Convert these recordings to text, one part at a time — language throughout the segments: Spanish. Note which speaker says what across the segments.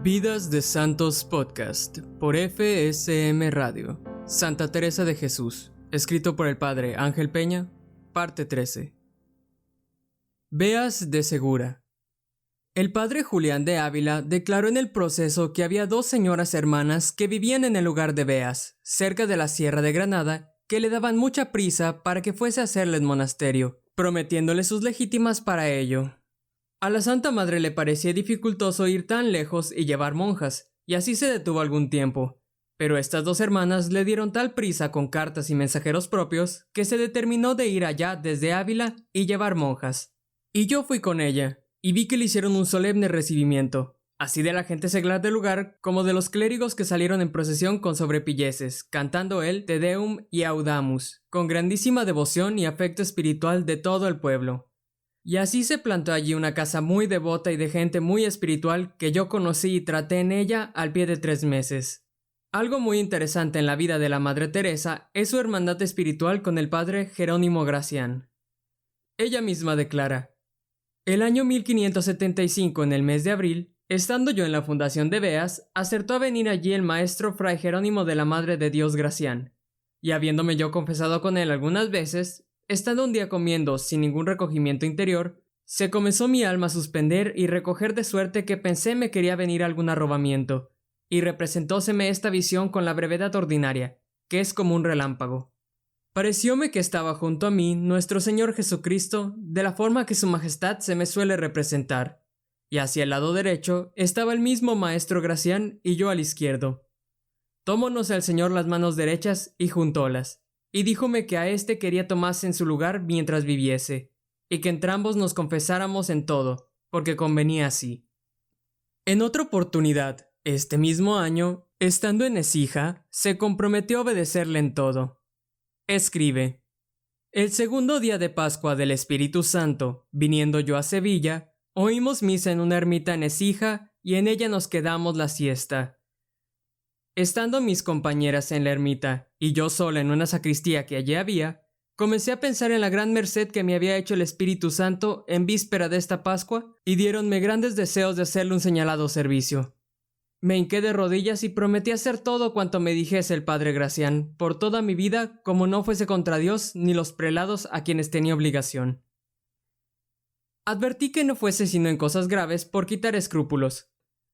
Speaker 1: Vidas de Santos Podcast por FSM Radio. Santa Teresa de Jesús, escrito por el Padre Ángel Peña, parte 13. Beas de Segura. El padre Julián de Ávila declaró en el proceso que había dos señoras hermanas que vivían en el lugar de Beas, cerca de la Sierra de Granada, que le daban mucha prisa para que fuese a hacerles monasterio, prometiéndole sus legítimas para ello. A la Santa Madre le parecía dificultoso ir tan lejos y llevar monjas, y así se detuvo algún tiempo. Pero estas dos hermanas le dieron tal prisa con cartas y mensajeros propios que se determinó de ir allá desde Ávila y llevar monjas. Y yo fui con ella, y vi que le hicieron un solemne recibimiento, así de la gente seglar del lugar como de los clérigos que salieron en procesión con sobrepilleces, cantando el Te Deum y Audamus, con grandísima devoción y afecto espiritual de todo el pueblo. Y así se plantó allí una casa muy devota y de gente muy espiritual que yo conocí y traté en ella al pie de 3 meses. Algo muy interesante en la vida de la Madre Teresa es su hermandad espiritual con el padre Jerónimo Gracián. Ella misma declara: el año 1575, en el mes de abril, estando yo en la fundación de Beas, acertó a venir allí el maestro Fray Jerónimo de la Madre de Dios Gracián, y habiéndome yo confesado con él algunas veces, estando un día comiendo sin ningún recogimiento interior, se comenzó mi alma a suspender y recoger de suerte que pensé me quería venir algún arrobamiento, y representóseme esta visión con la brevedad ordinaria, que es como un relámpago. Parecióme que estaba junto a mí nuestro Señor Jesucristo de la forma que su majestad se me suele representar, y hacia el lado derecho estaba el mismo maestro Gracián y yo al izquierdo. Tómonos el Señor las manos derechas y juntólas, y díjome que a éste quería tomase en su lugar mientras viviese, y que entrambos nos confesáramos en todo, porque convenía así. En otra oportunidad, este mismo año, estando en Écija, se comprometió a obedecerle en todo. Escribe: el segundo día de Pascua del Espíritu Santo, viniendo yo a Sevilla, oímos misa en una ermita en Écija y en ella nos quedamos la siesta. Estando mis compañeras en la ermita y yo sola en una sacristía que allí había, comencé a pensar en la gran merced que me había hecho el Espíritu Santo en víspera de esta Pascua y diéronme grandes deseos de hacerle un señalado servicio. Me hinqué de rodillas y prometí hacer todo cuanto me dijese el padre Gracián, por toda mi vida, como no fuese contra Dios ni los prelados a quienes tenía obligación. Advertí que no fuese sino en cosas graves por quitar escrúpulos,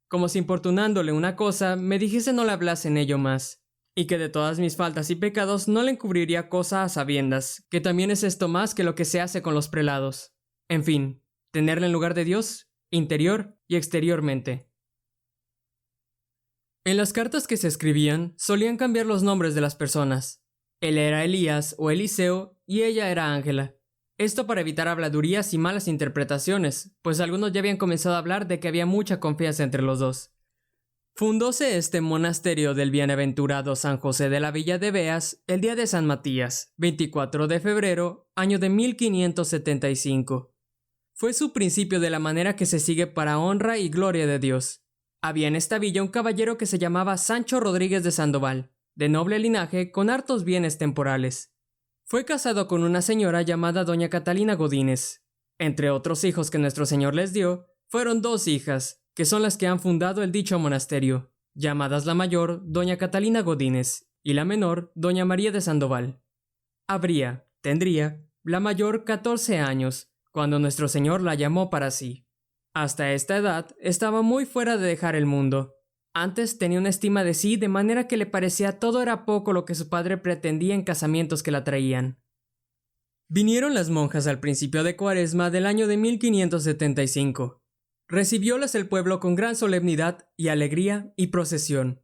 Speaker 1: como si importunándole una cosa me dijese no le hablase en ello más, y que de todas mis faltas y pecados no le encubriría cosa a sabiendas, que también es esto más que lo que se hace con los prelados. En fin, tenerle en lugar de Dios, interior y exteriormente. En las cartas que se escribían solían cambiar los nombres de las personas. Él era Elías o Eliseo y ella era Ángela. Esto para evitar habladurías y malas interpretaciones, pues algunos ya habían comenzado a hablar de que había mucha confianza entre los dos. Fundóse este monasterio del bienaventurado San José de la Villa de Beas el día de San Matías, 24 de febrero, año de 1575. Fue su principio de la manera que se sigue para honra y gloria de Dios. Había en esta villa un caballero que se llamaba Sancho Rodríguez de Sandoval, de noble linaje con hartos bienes temporales. Fue casado con una señora llamada doña Catalina Godínez. Entre otros hijos que nuestro Señor les dio, fueron 2 hijas, que son las que han fundado el dicho monasterio, llamadas la mayor doña Catalina Godínez y la menor doña María de Sandoval. Tendría, la mayor 14 años, cuando nuestro Señor la llamó para sí. Hasta esta edad estaba muy fuera de dejar el mundo. Antes tenía una estima de sí de manera que le parecía todo era poco lo que su padre pretendía en casamientos que la traían. Vinieron las monjas al principio de Cuaresma del año de 1575. Recibiólas el pueblo con gran solemnidad y alegría y procesión.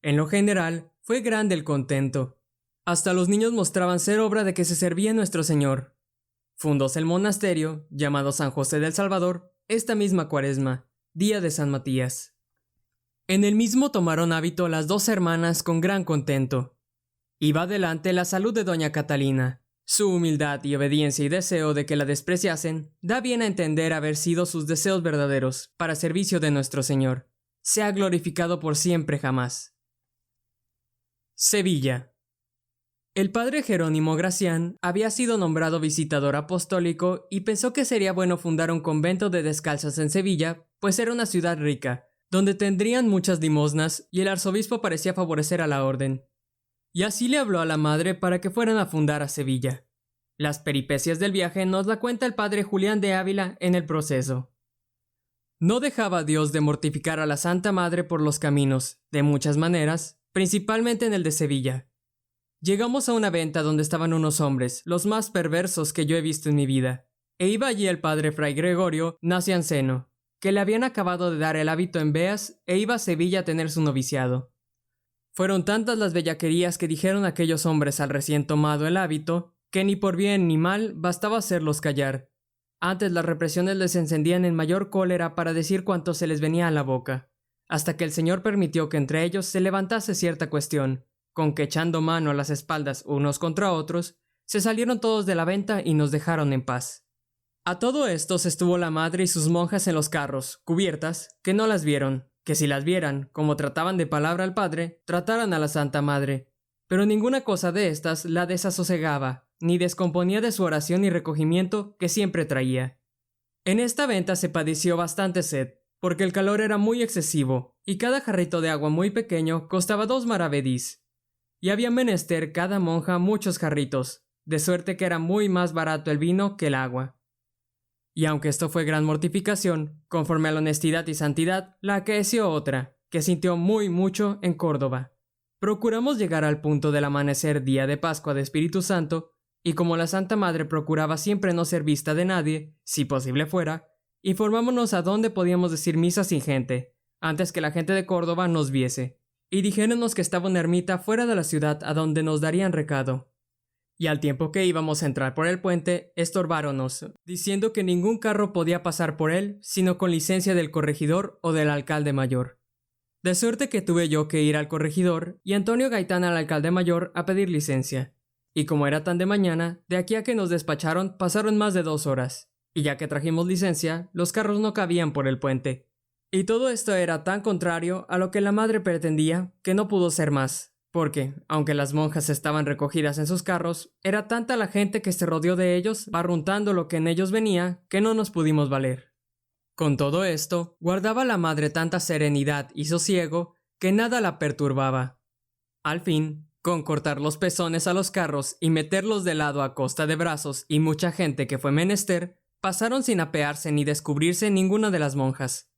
Speaker 1: En lo general fue grande el contento. Hasta los niños mostraban ser obra de que se servía nuestro Señor. Fundóse el monasterio, llamado San José del Salvador, esta misma Cuaresma, día de San Matías. En el mismo tomaron hábito las 2 hermanas con gran contento. Iba adelante la salud de doña Catalina. Su humildad y obediencia y deseo de que la despreciasen da bien a entender haber sido sus deseos verdaderos para servicio de nuestro Señor. Sea glorificado por siempre jamás. Sevilla. El padre Jerónimo Gracián había sido nombrado visitador apostólico y pensó que sería bueno fundar un convento de descalzas en Sevilla, pues era una ciudad rica, donde tendrían muchas limosnas y el arzobispo parecía favorecer a la orden. Y así le habló a la madre para que fueran a fundar a Sevilla. Las peripecias del viaje nos la cuenta el padre Julián de Ávila en el proceso. No dejaba Dios de mortificar a la Santa Madre por los caminos, de muchas maneras, principalmente en el de Sevilla. Llegamos a una venta donde estaban unos hombres, los más perversos que yo he visto en mi vida, e iba allí el padre Fray Gregorio Nacianceno, que le habían acabado de dar el hábito en Beas e iba a Sevilla a tener su noviciado. Fueron tantas las bellaquerías que dijeron aquellos hombres al recién tomado el hábito, que ni por bien ni mal bastaba hacerlos callar. Antes las represiones les encendían en mayor cólera para decir cuanto se les venía a la boca, hasta que el Señor permitió que entre ellos se levantase cierta cuestión, con que echando mano a las espaldas unos contra otros, se salieron todos de la venta y nos dejaron en paz. A todo esto se estuvo la madre y sus monjas en los carros, cubiertas, que no las vieron, que si las vieran, como trataban de palabra al padre, trataran a la Santa Madre, pero ninguna cosa de estas la desasosegaba, ni descomponía de su oración y recogimiento que siempre traía. En esta venta se padeció bastante sed, porque el calor era muy excesivo, y cada jarrito de agua muy pequeño costaba 2 maravedís, y había menester cada monja muchos jarritos, de suerte que era muy más barato el vino que el agua. Y aunque esto fue gran mortificación, conforme a la honestidad y santidad, la acaeció otra, que sintió muy mucho en Córdoba. Procuramos llegar al punto del amanecer día de Pascua de Espíritu Santo, y como la Santa Madre procuraba siempre no ser vista de nadie, si posible fuera, informámonos a dónde podíamos decir misa sin gente, antes que la gente de Córdoba nos viese, y dijéronnos que estaba una ermita fuera de la ciudad a donde nos darían recado. Y al tiempo que íbamos a entrar por el puente, estorbáronos, diciendo que ningún carro podía pasar por él, sino con licencia del corregidor o del alcalde mayor. De suerte que tuve yo que ir al corregidor y Antonio Gaitán al alcalde mayor a pedir licencia. Y como era tan de mañana, de aquí a que nos despacharon pasaron más de 2 horas, y ya que trajimos licencia, los carros no cabían por el puente. Y todo esto era tan contrario a lo que la madre pretendía, que no pudo ser más, porque, aunque las monjas estaban recogidas en sus carros, era tanta la gente que se rodeó de ellos, barruntando lo que en ellos venía, que no nos pudimos valer. Con todo esto, guardaba la madre tanta serenidad y sosiego, que nada la perturbaba. Al fin, con cortar los pezones a los carros y meterlos de lado a costa de brazos y mucha gente que fue menester, pasaron sin apearse ni descubrirse ninguna de las monjas.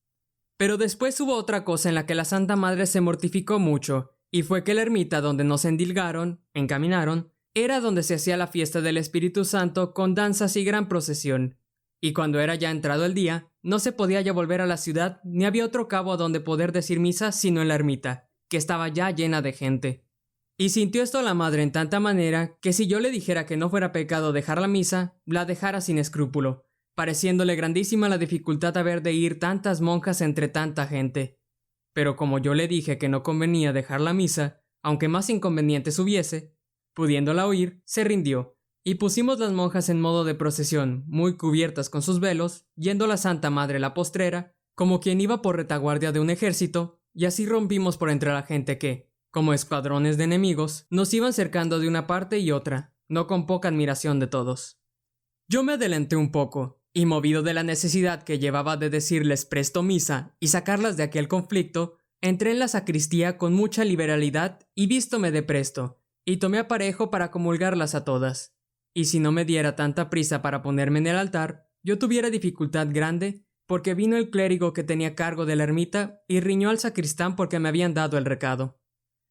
Speaker 1: Pero después hubo otra cosa en la que la Santa Madre se mortificó mucho, y fue que la ermita donde nos encaminaron, era donde se hacía la fiesta del Espíritu Santo con danzas y gran procesión. Y cuando era ya entrado el día, no se podía ya volver a la ciudad ni había otro cabo a donde poder decir misa sino en la ermita, que estaba ya llena de gente. Y sintió esto la madre en tanta manera que si yo le dijera que no fuera pecado dejar la misa, la dejara sin escrúpulo, pareciéndole grandísima la dificultad haber de ir tantas monjas entre tanta gente. Pero como yo le dije que no convenía dejar la misa, aunque más inconvenientes hubiese, pudiéndola oír, se rindió, y pusimos las monjas en modo de procesión, muy cubiertas con sus velos, yendo la Santa Madre la postrera, como quien iba por retaguardia de un ejército, y así rompimos por entre la gente que, como escuadrones de enemigos, nos iban cercando de una parte y otra, no con poca admiración de todos. Yo me adelanté un poco, y movido de la necesidad que llevaba de decirles presto misa y sacarlas de aquel conflicto, entré en la sacristía con mucha liberalidad y vístome de presto, y tomé aparejo para comulgarlas a todas. Y si no me diera tanta prisa para ponerme en el altar, yo tuviera dificultad grande, porque vino el clérigo que tenía cargo de la ermita y riñó al sacristán porque me habían dado el recado.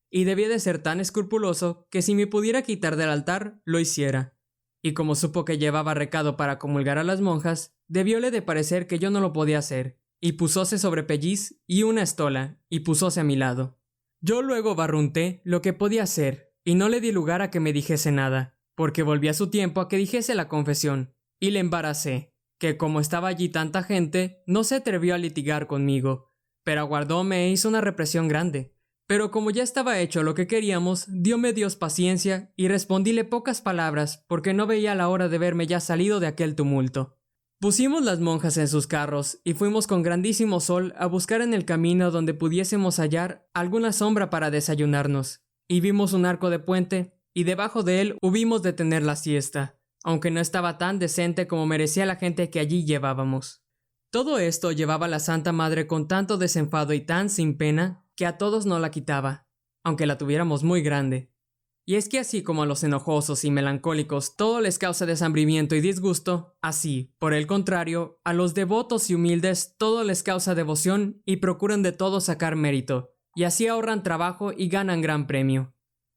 Speaker 1: Y debía de ser tan escrupuloso que si me pudiera quitar del altar, lo hiciera. Y como supo que llevaba recado para comulgar a las monjas, debióle de parecer que yo no lo podía hacer, y púsose sobre pelliz y una estola, y púsose a mi lado. Yo luego barrunté lo que podía hacer, y no le di lugar a que me dijese nada, porque volví a su tiempo a que dijese la confesión, y le embaracé, que como estaba allí tanta gente, no se atrevió a litigar conmigo, pero aguardóme e hizo una represión grande. Pero como ya estaba hecho lo que queríamos, dióme Dios paciencia y respondíle pocas palabras porque no veía la hora de verme ya salido de aquel tumulto. Pusimos las monjas en sus carros y fuimos con grandísimo sol a buscar en el camino donde pudiésemos hallar alguna sombra para desayunarnos, y vimos un arco de puente y debajo de él hubimos de tener la siesta, aunque no estaba tan decente como merecía la gente que allí llevábamos. Todo esto llevaba a la Santa Madre con tanto desenfado y tan sin pena que a todos no la quitaba, aunque la tuviéramos muy grande. Y es que así como a los enojosos y melancólicos todo les causa desambrimiento y disgusto, así, por el contrario, a los devotos y humildes todo les causa devoción y procuran de todo sacar mérito, y así ahorran trabajo y ganan gran premio.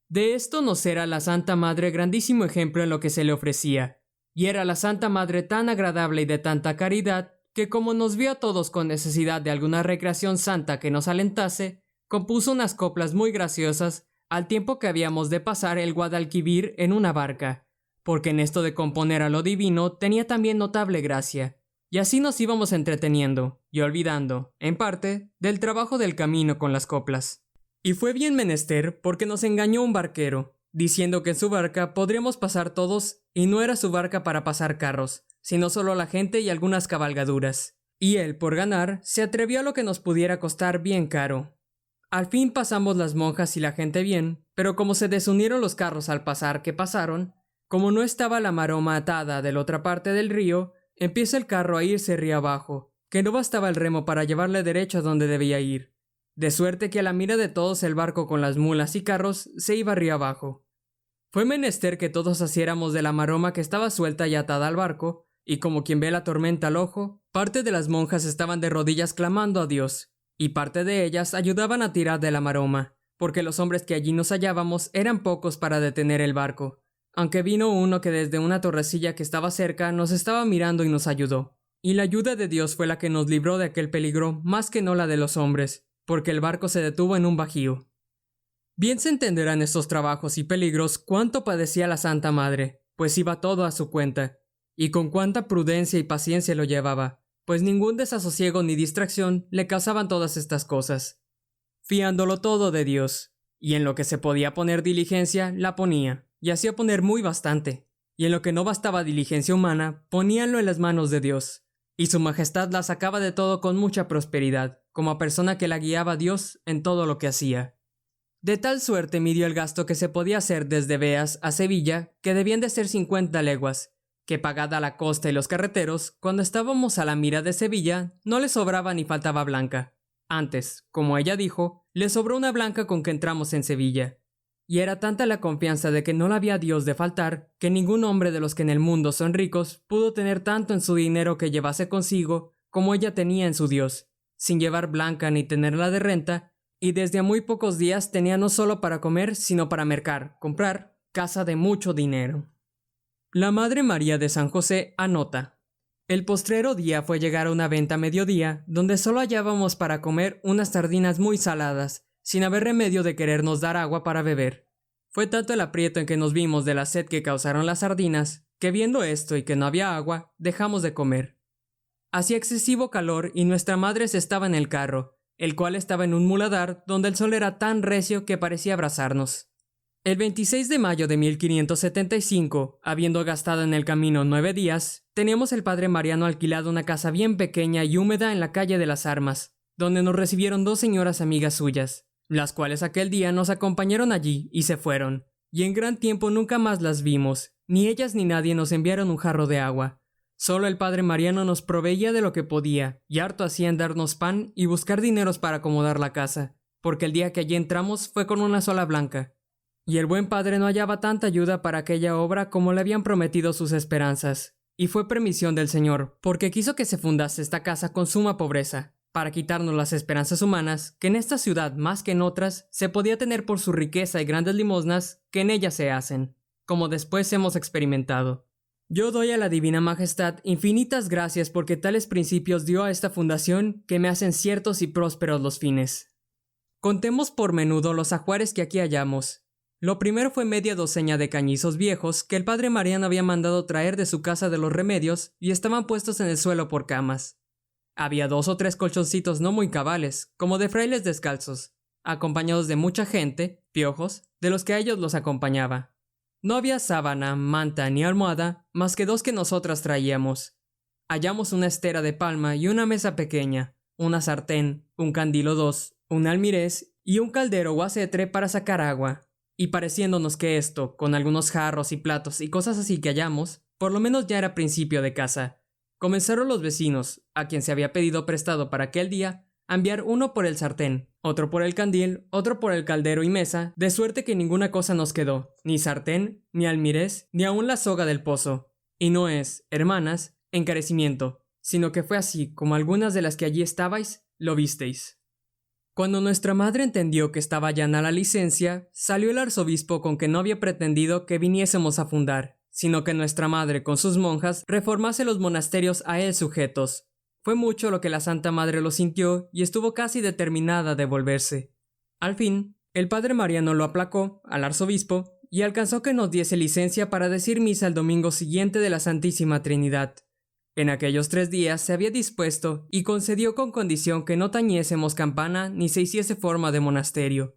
Speaker 1: De esto nos era la Santa Madre grandísimo ejemplo en lo que se le ofrecía, y era la Santa Madre tan agradable y de tanta caridad que como nos vio a todos con necesidad de alguna recreación santa que nos alentase, compuso unas coplas muy graciosas al tiempo que habíamos de pasar el Guadalquivir en una barca, porque en esto de componer a lo divino tenía también notable gracia, y así nos íbamos entreteniendo y olvidando, en parte, del trabajo del camino con las coplas. Y fue bien menester porque nos engañó un barquero, diciendo que en su barca podríamos pasar todos y no era su barca para pasar carros, sino solo la gente y algunas cabalgaduras. Y él, por ganar, se atrevió a lo que nos pudiera costar bien caro. Al fin pasamos las monjas y la gente bien, pero como se desunieron los carros al pasar que pasaron, como no estaba la maroma atada de la otra parte del río, empieza el carro a irse río abajo, que no bastaba el remo para llevarle derecho a donde debía ir. De suerte que a la mira de todos el barco con las mulas y carros se iba río abajo. Fue menester que todos asiéramos de la maroma que estaba suelta y atada al barco, y como quien ve la tormenta al ojo, parte de las monjas estaban de rodillas clamando a Dios, y parte de ellas ayudaban a tirar de la maroma, porque los hombres que allí nos hallábamos eran pocos para detener el barco, aunque vino uno que desde una torrecilla que estaba cerca nos estaba mirando y nos ayudó. Y la ayuda de Dios fue la que nos libró de aquel peligro más que no la de los hombres, porque el barco se detuvo en un bajío. Bien se entenderán estos trabajos y peligros cuánto padecía la Santa Madre, pues iba todo a su cuenta, y con cuánta prudencia y paciencia lo llevaba, pues ningún desasosiego ni distracción le causaban todas estas cosas, fiándolo todo de Dios, y en lo que se podía poner diligencia, la ponía, y hacía poner muy bastante, y en lo que no bastaba diligencia humana, poníanlo en las manos de Dios, y su majestad la sacaba de todo con mucha prosperidad, como a persona que la guiaba Dios en todo lo que hacía. De tal suerte midió el gasto que se podía hacer desde Beas a Sevilla, que debían de ser 50 leguas, que pagada la costa y los carreteros, cuando estábamos a la mira de Sevilla, no le sobraba ni faltaba blanca. Antes, como ella dijo, le sobró una blanca con que entramos en Sevilla. Y era tanta la confianza de que no la había Dios de faltar, que ningún hombre de los que en el mundo son ricos pudo tener tanto en su dinero que llevase consigo como ella tenía en su Dios, sin llevar blanca ni tenerla de renta, y desde a muy pocos días tenía no solo para comer, sino para mercar, comprar, casa de mucho dinero. La Madre María de San José anota: el postrero día fue llegar a una venta a mediodía, donde solo hallábamos para comer unas sardinas muy saladas, sin haber remedio de querernos dar agua para beber. Fue tanto el aprieto en que nos vimos de la sed que causaron las sardinas, que viendo esto y que no había agua, dejamos de comer. Hacía excesivo calor y nuestra madre se estaba en el carro, el cual estaba en un muladar donde el sol era tan recio que parecía abrasarnos. El 26 de mayo de 1575, habiendo gastado en el camino 9 días, teníamos el padre Mariano alquilado una casa bien pequeña y húmeda en la calle de las Armas, donde nos recibieron 2 señoras amigas suyas, las cuales aquel día nos acompañaron allí y se fueron, y en gran tiempo nunca más las vimos, ni ellas ni nadie nos enviaron un jarro de agua. Solo el padre Mariano nos proveía de lo que podía, y harto hacía en darnos pan y buscar dineros para acomodar la casa, porque el día que allí entramos fue con una sola blanca. Y el buen padre no hallaba tanta ayuda para aquella obra como le habían prometido sus esperanzas, y fue permisión del Señor, porque quiso que se fundase esta casa con suma pobreza, para quitarnos las esperanzas humanas, que en esta ciudad más que en otras se podía tener por su riqueza y grandes limosnas que en ella se hacen, como después hemos experimentado. Yo doy a la Divina Majestad infinitas gracias porque tales principios dio a esta fundación que me hacen ciertos y prósperos los fines. Contemos por menudo los ajuares que aquí hallamos. Lo primero fue media docena de cañizos viejos que el padre Mariano había mandado traer de su casa de los Remedios y estaban puestos en el suelo por camas. Había 2 o 3 colchoncitos no muy cabales, como de frailes descalzos, acompañados de mucha gente, piojos, de los que a ellos los acompañaba. No había sábana, manta ni almohada, más que 2 que nosotras traíamos. Hallamos una estera de palma y una mesa pequeña, una sartén, un candilo 2, un almirez y un caldero o acetre para sacar agua. Y pareciéndonos que esto, con algunos jarros y platos y cosas así que hallamos, por lo menos ya era principio de casa. comenzaron los vecinos, a quien se había pedido prestado para aquel día, a enviar uno por el sartén, otro por el candil, otro por el caldero y mesa, de suerte que ninguna cosa nos quedó, ni sartén, ni almirez, ni aun la soga del pozo. Y no es, hermanas, encarecimiento, sino que fue así como algunas de las que allí estabais, lo visteis. Cuando nuestra madre entendió que estaba llana la licencia, salió el arzobispo con que no había pretendido que viniésemos a fundar, sino que nuestra madre con sus monjas reformase los monasterios a él sujetos. Fue mucho lo que la Santa Madre lo sintió y estuvo casi determinada a devolverse. Al fin, el padre Mariano lo aplacó al arzobispo y alcanzó que nos diese licencia para decir misa el domingo siguiente de la Santísima Trinidad. En aquellos 3 días se había dispuesto y concedió con condición que no tañésemos campana ni se hiciese forma de monasterio.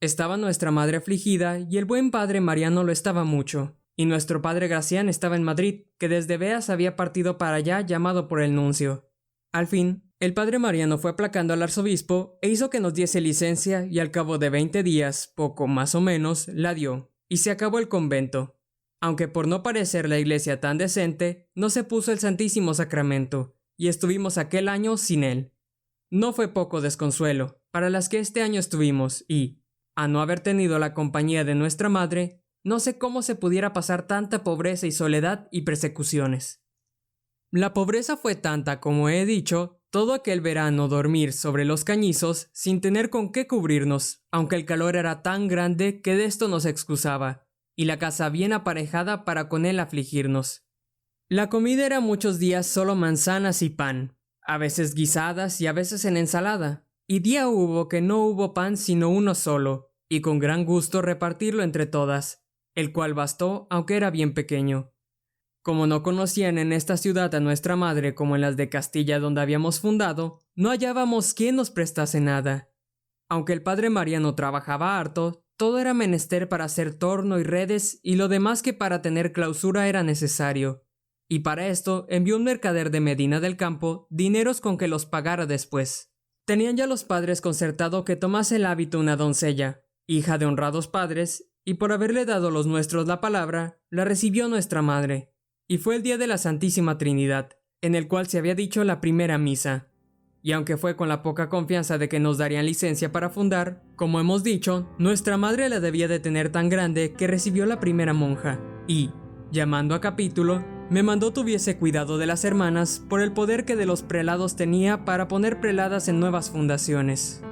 Speaker 1: Estaba nuestra madre afligida y el buen padre Mariano lo estaba mucho, y nuestro padre Gracián estaba en Madrid, que desde Beas había partido para allá llamado por el nuncio. Al fin, el padre Mariano fue aplacando al arzobispo e hizo que nos diese licencia y al cabo de 20 días, poco más o menos, la dio, y se acabó el convento. Aunque por no parecer la iglesia tan decente, no se puso el Santísimo Sacramento, y estuvimos aquel año sin él. No fue poco desconsuelo para las que este año estuvimos y, a no haber tenido la compañía de nuestra madre, no sé cómo se pudiera pasar tanta pobreza y soledad y persecuciones. La pobreza fue tanta, como he dicho, todo aquel verano dormir sobre los cañizos sin tener con qué cubrirnos, aunque el calor era tan grande que de esto nos excusaba, y la casa bien aparejada para con él afligirnos. La comida era muchos días solo manzanas y pan, a veces guisadas y a veces en ensalada, y día hubo que no hubo pan sino uno solo, y con gran gusto repartirlo entre todas, el cual bastó aunque era bien pequeño. Como no conocían en esta ciudad a nuestra madre como en las de Castilla donde habíamos fundado, no hallábamos quien nos prestase nada. Aunque el padre Mariano trabajaba harto, todo era menester para hacer torno y redes y lo demás que para tener clausura era necesario. Y para esto envió un mercader de Medina del Campo dineros con que los pagara después. Tenían ya los padres concertado que tomase el hábito una doncella, hija de honrados padres, y por haberle dado los nuestros la palabra, la recibió nuestra madre. Y fue el día de la Santísima Trinidad, en el cual se había dicho la primera misa. Y aunque fue con la poca confianza de que nos darían licencia para fundar, como hemos dicho, nuestra madre la debía de tener tan grande que recibió la primera monja, y, llamando a capítulo, me mandó tuviese cuidado de las hermanas por el poder que de los prelados tenía para poner preladas en nuevas fundaciones.